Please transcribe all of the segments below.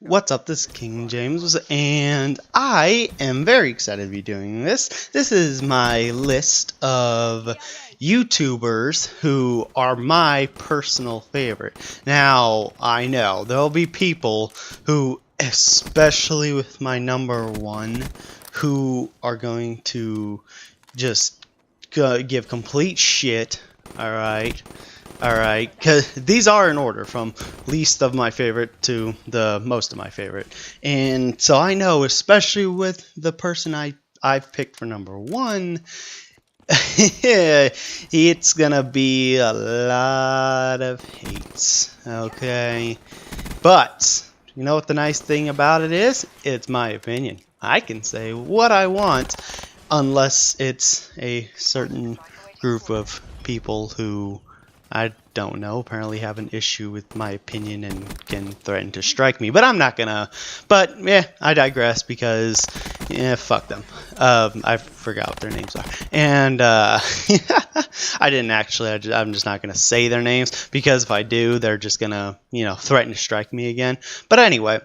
What's up, this is King James, and I am very excited to be doing this. This is my list of YouTubers who are my personal favorite. Now, I know there'll be people who, especially with my number one, who are going to just give complete shit, alright? Alright, because these are in order from least of my favorite to the most of my favorite. And so I know, especially with the person I've picked for number one, it's gonna be a lot of hates, okay? But, you know what the nice thing about it is? It's my opinion. I can say what I want, unless it's a certain group of people who, I don't know, apparently have an issue with my opinion and can threaten to strike me. But I'm not gonna. But, yeah, I digress because, yeah, fuck them. I forgot what their names are. And, I didn't actually. I'm just not gonna say their names because if I do, they're just gonna, threaten to strike me again. But anyway.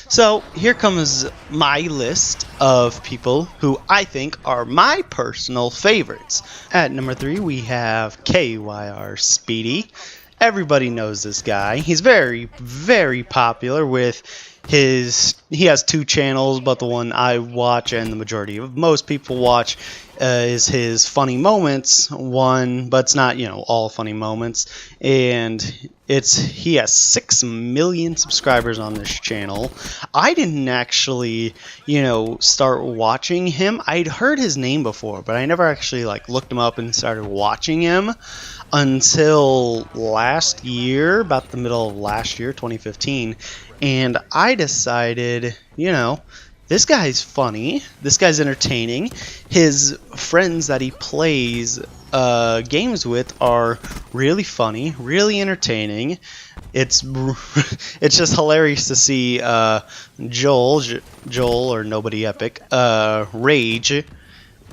So here comes my list of people who I think are my personal favorites. At number 3, we have KYR Speedy. Everybody knows this guy. He's very, very popular with he has 2 channels, but the one I watch and the majority of most people watch is his funny moments one, but it's not, all funny moments. And he has 6 million subscribers on this channel. I didn't actually, start watching him. I'd heard his name before, but I never actually looked him up and started watching him until last year, about the middle of last year, 2015. And I decided, this guy's funny. This guy's entertaining. His friends that he plays games with are really funny, really entertaining. It's just hilarious to see Joel or Nobody Epic rage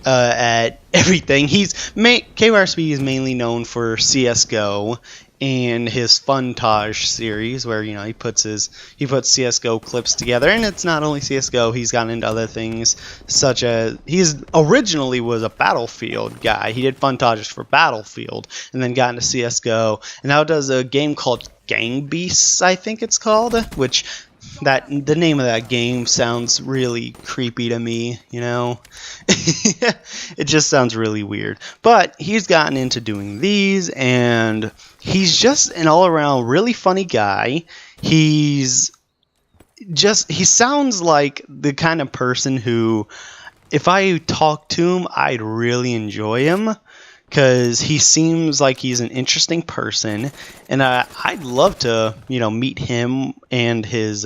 at everything. KYR Speedy is mainly known for CS:GO and his Funtage series, where he puts CS:GO clips together. And it's not only CS:GO; he's gotten into other things, such as he's originally was a Battlefield guy. He did Funtages for Battlefield, and then got into CS:GO, and now does a game called Gang Beasts, I think it's called, which the name of that game sounds really creepy to me, It just sounds really weird. But he's gotten into doing these, and he's just an all-around really funny guy. He sounds like the kind of person who, if I talk to him, I'd really enjoy him. Because he seems like he's an interesting person, and I'd love to, meet him and his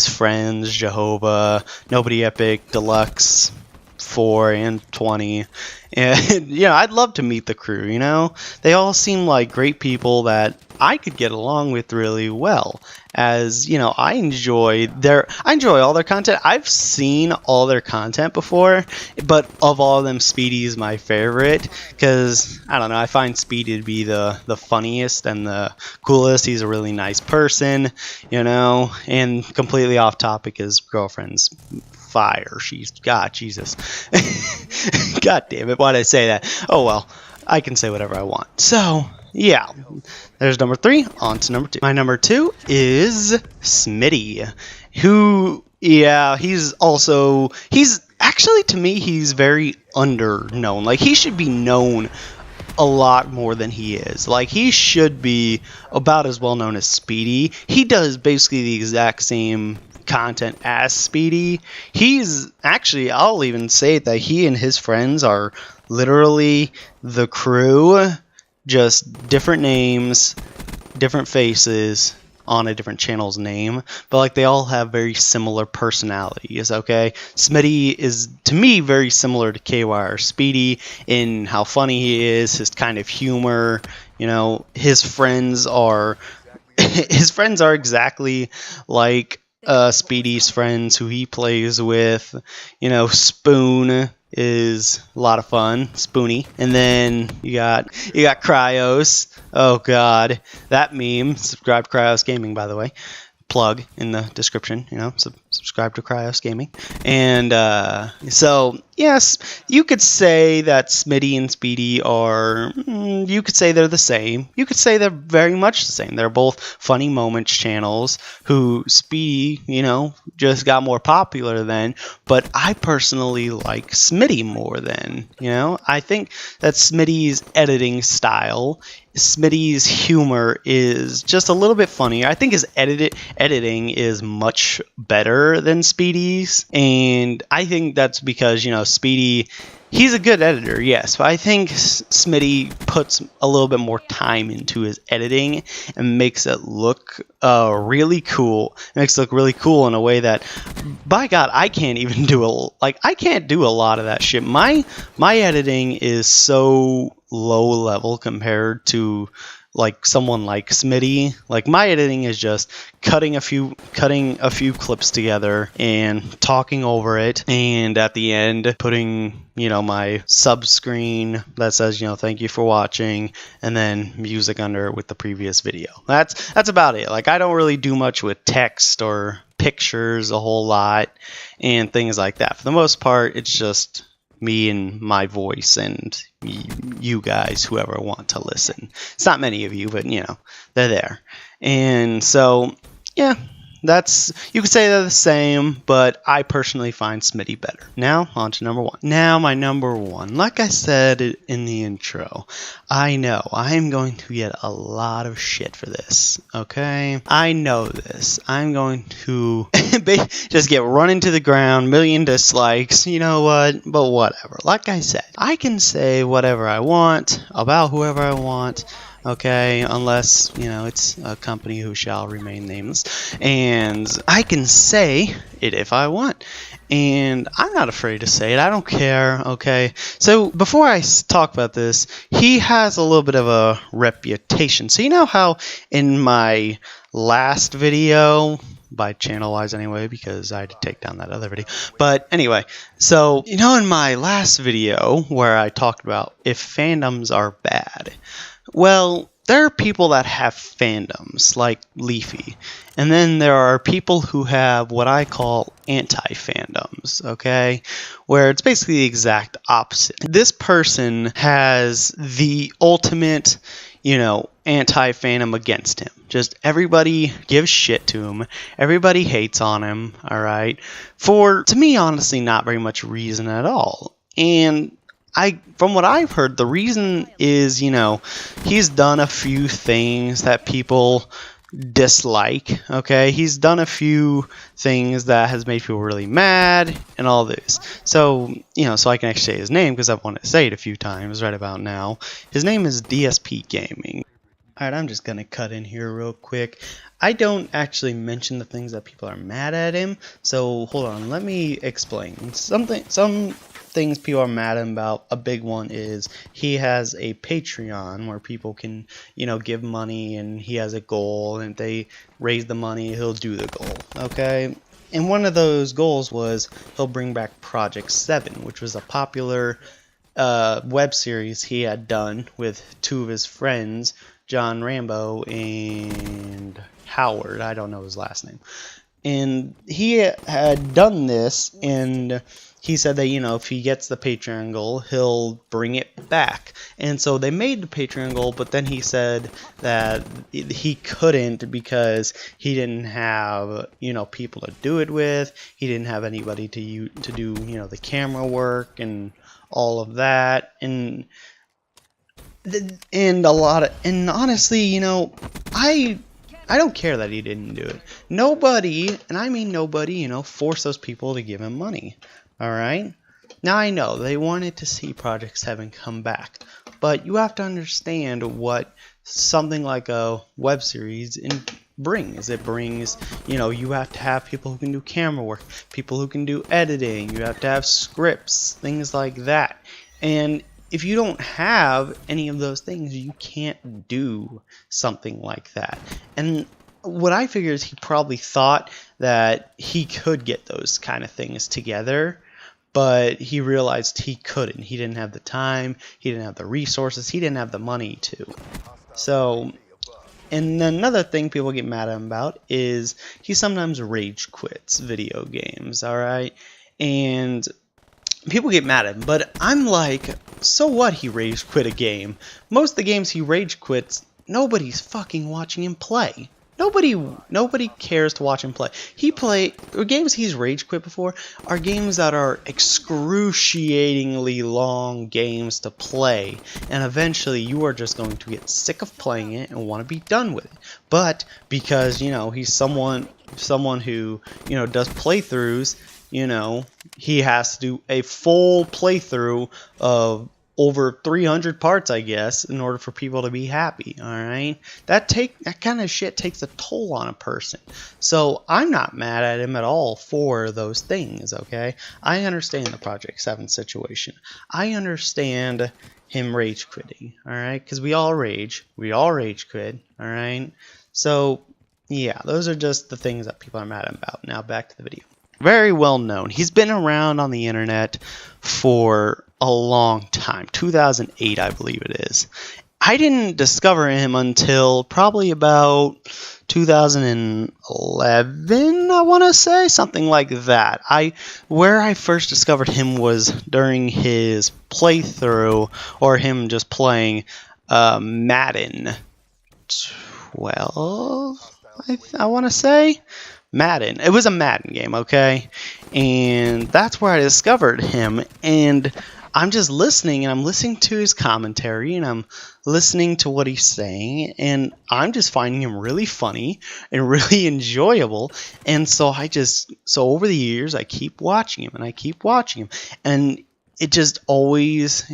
friends, Jehovah, Nobody Epic, Deluxe, 4 and 20, and I'd love to meet the crew. They all seem like great people that I could get along with really well. As I enjoy all their content. I've seen all their content before, but of all of them, Speedy is my favorite because I don't know. I find Speedy to be the funniest and the coolest. He's a really nice person, And completely off topic, his girlfriend's fire. God, Jesus. God damn it. Why did I say that? Oh well, I can say whatever I want. So, yeah, there's number 3. On to number 2. My number 2 is Smitty, who, he's actually, to me, he's very underknown. He should be known a lot more than he is. He should be about as well known as Speedy. He does basically the exact same content as Speedy. He's actually, I'll even say that he and his friends are literally the crew, just different names, different faces on a different channel's name, but they all have very similar personalities. Okay, Smitty is, to me, very similar to KYR Speedy in how funny he is, his kind of humor. His friends are exactly like Speedy's friends who he plays with. Spoon, is a lot of fun, Spoonie. And then you got Cryos. Oh god, that meme. Subscribe to Cryos Gaming, by the way. Plug in the description, subscribe to Cryos Gaming. And so yes, you could say that Smitty and Speedy are, you could say they're the same. You could say they're very much the same. They're both funny moments channels who Speedy, just got more popular than, but I personally like Smitty more than, I think that Smitty's editing style, Smitty's humor is just a little bit funnier. I think his editing is much better than Speedy's, and I think that's because, Speedy, he's a good editor, yes, but I think Smitty puts a little bit more time into his editing and makes it look really cool. It makes it look really cool in a way that, by God, I can't even do I can't do a lot of that shit. My editing is so low level compared to someone like Smitty. My editing is just cutting a few clips together and talking over it, and at the end putting my sub screen that says thank you for watching, and then music under it with the previous video. That's about it. I don't really do much with text or pictures a whole lot and things like that. For the most part, it's just me and my voice and you guys, whoever want to listen. It's not many of you, but they're there. And so yeah, you could say they're the same, but I personally find Smitty better. Now on to number one. Now my number one, like I said in the intro, I know I'm going to get a lot of shit for this, okay? I know this. I'm going to just get run into the ground, million dislikes, you know what? But whatever. Like I said, I can say whatever I want about whoever I want, okay, unless, it's a company who shall remain nameless, and I can say it if I want, and I'm not afraid to say it. I don't care, okay? So before I talk about this, he has a little bit of a reputation. So you know how in my last video, by channel wise anyway, because I had to take down that other video, but anyway, so in my last video where I talked about if fandoms are bad, well, there are people that have fandoms, like Leafy, and then there are people who have what I call anti-fandoms, okay? Where it's basically the exact opposite. This person has the ultimate, anti-fandom against him. Just everybody gives shit to him. Everybody hates on him, alright? For, to me, honestly, not very much reason at all. And from what I've heard, the reason is, he's done a few things that people dislike, okay? He's done a few things that has made people really mad and all this. So, so I can actually say his name because I've wanted to say it a few times right about now. His name is DSP Gaming. Alright, I'm just going to cut in here real quick. I don't actually mention the things that people are mad at him, so hold on, let me explain. Some things people are mad at him about, a big one is he has a Patreon where people can, give money, and he has a goal, and if they raise the money, he'll do the goal, okay? And one of those goals was he'll bring back Project 7, which was a popular web series he had done with two of his friends, John Rambo and Howard. I don't know his last name. And he had done this, and he said that, if he gets the Patreon goal, he'll bring it back. And so they made the Patreon goal, but then he said that he couldn't because he didn't have, people to do it with. He didn't have anybody to do, the camera work and all of that. And honestly, I don't care that he didn't do it. Nobody, and I mean nobody, forced those people to give him money. Alright? Now I know they wanted to see Project 7 come back, but you have to understand what something like a web series brings. It brings, you have to have people who can do camera work, people who can do editing, you have to have scripts, things like that. And if you don't have any of those things, you can't do something like that. And what I figure is he probably thought that he could get those kind of things together, but he realized he couldn't. He didn't have the time, he didn't have the resources, he didn't have the money to. So, and then another thing people get mad at him about is he sometimes rage quits video games, alright? And people get mad at him, but I'm like, so what he rage quit a game? Most of the games he rage quits, nobody's fucking watching him play. Nobody cares to watch him play. Games he's rage quit before are games that are excruciatingly long games to play, and eventually you are just going to get sick of playing it and want to be done with it. But because he's someone who does playthroughs, he has to do a full playthrough of over 300 parts, I guess, in order for people to be happy. All right, that kind of shit takes a toll on a person. So I'm not mad at him at all for those things. Okay, I understand the Project 7 situation. I understand him rage quitting. All right, because we all rage quit. All right, so yeah, those are just the things that people are mad about. Now back to the video. Very well known. He's been around on the internet for a long time. 2008, I believe it is. I didn't discover him until probably about 2011, I want to say, something like that. Where I first discovered him was during his playthrough, or him just playing Madden 12, I want to say. Madden. It was a Madden game, okay? And that's where I discovered him, and I'm just listening, and I'm listening to his commentary, and I'm listening to what he's saying, and I'm just finding him really funny and really enjoyable. And so over the years, I keep watching him, and it just always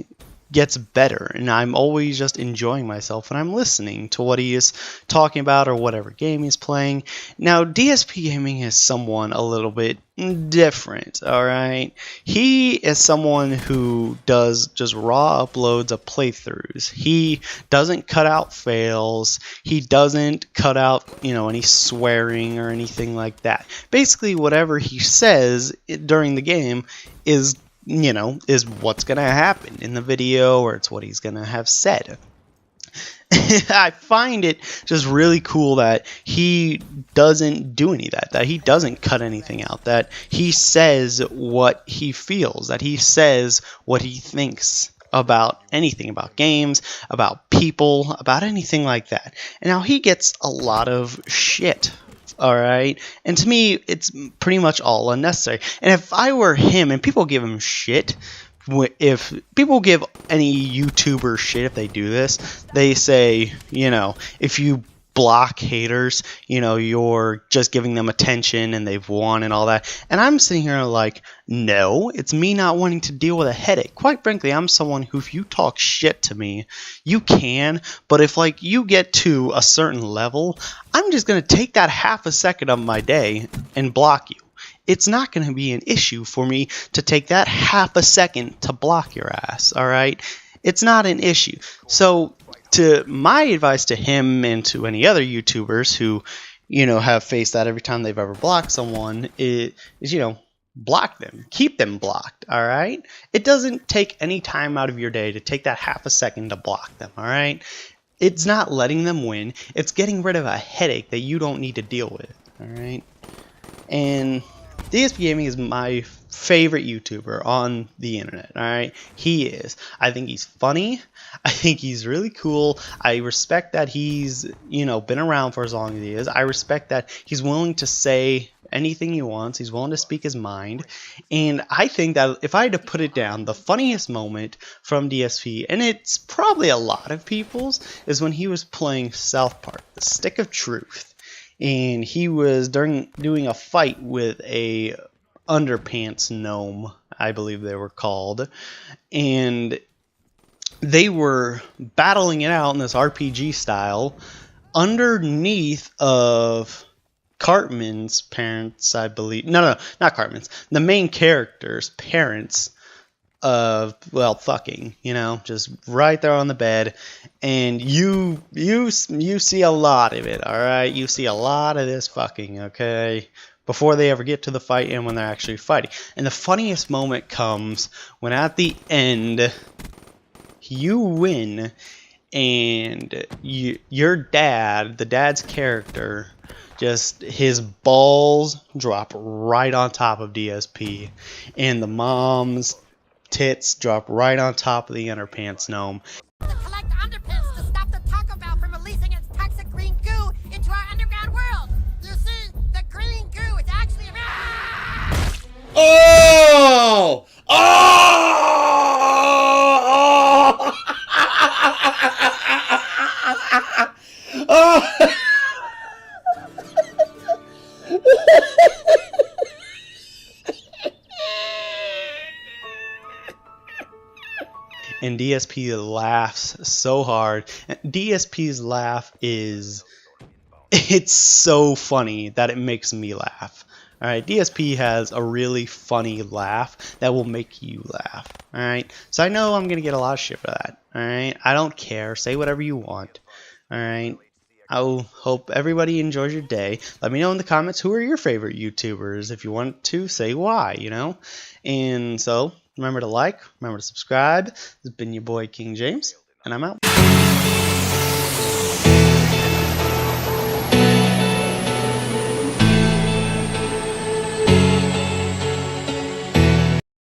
gets better, and I'm always just enjoying myself when I'm listening to what he is talking about or whatever game he's playing. Now, DSP Gaming is someone a little bit different, alright? He is someone who does just raw uploads of playthroughs. He doesn't cut out fails. He doesn't cut out, any swearing or anything like that. Basically, whatever he says during the game is what's going to happen in the video, or it's what he's going to have said. I find it just really cool that he doesn't do any of that he doesn't cut anything out, that he says what he feels, that he says what he thinks about anything, about games, about people, about anything like that. And now he gets a lot of shit. Alright, and to me, it's pretty much all unnecessary. And if I were him, and people give him shit, if people give any YouTuber shit if they do this, they say, if you block haters, you're just giving them attention and they've won and all that. And I'm sitting here like, no, it's me not wanting to deal with a headache. Quite frankly, I'm someone who, if you talk shit to me, you can, but if you get to a certain level, I'm just going to take that half a second of my day and block you. It's not going to be an issue for me to take that half a second to block your ass, alright? It's not an issue. So, my advice to him and to any other YouTubers who, have faced that every time they've ever blocked someone is block them. Keep them blocked, alright? It doesn't take any time out of your day to take that half a second to block them, alright? It's not letting them win. It's getting rid of a headache that you don't need to deal with, alright? And DSP Gaming is my favorite YouTuber on the internet, alright? He is. I think he's funny. I think he's really cool. I respect that he's, been around for as long as he is. I respect that he's willing to say anything he wants. He's willing to speak his mind. And I think that if I had to put it down, the funniest moment from DSP, and it's probably a lot of people's, is when he was playing South Park, The Stick of Truth. And he was doing a fight with a underpants gnome, I believe they were called, and they were battling it out in this RPG style underneath of Cartman's parents, I believe. No, not Cartman's. The main character's parents' of, well, fucking, you know, just right there on the bed, and you see a lot of it, all right? You see a lot of this fucking, okay? Before they ever get to the fight and when they're actually fighting. And the funniest moment comes when at the end you win and your dad, the dad's character, just his balls drop right on top of DSP, and the mom's tits drop right on top of the underpants gnome. Collect underpants to stop the Taco Bell from releasing its toxic green goo into our underground world. You see, the green goo is actually Oh! Oh! Oh! And DSP laughs so hard. DSP's laugh is, it's so funny that it makes me laugh. Alright, DSP has a really funny laugh that will make you laugh. Alright, so I know I'm going to get a lot of shit for that. Alright, I don't care. Say whatever you want. Alright, I hope everybody enjoys your day. Let me know in the comments who are your favorite YouTubers. If you want to, say why, you know? And so, remember to like, remember to subscribe. This has been your boy King James, and I'm out.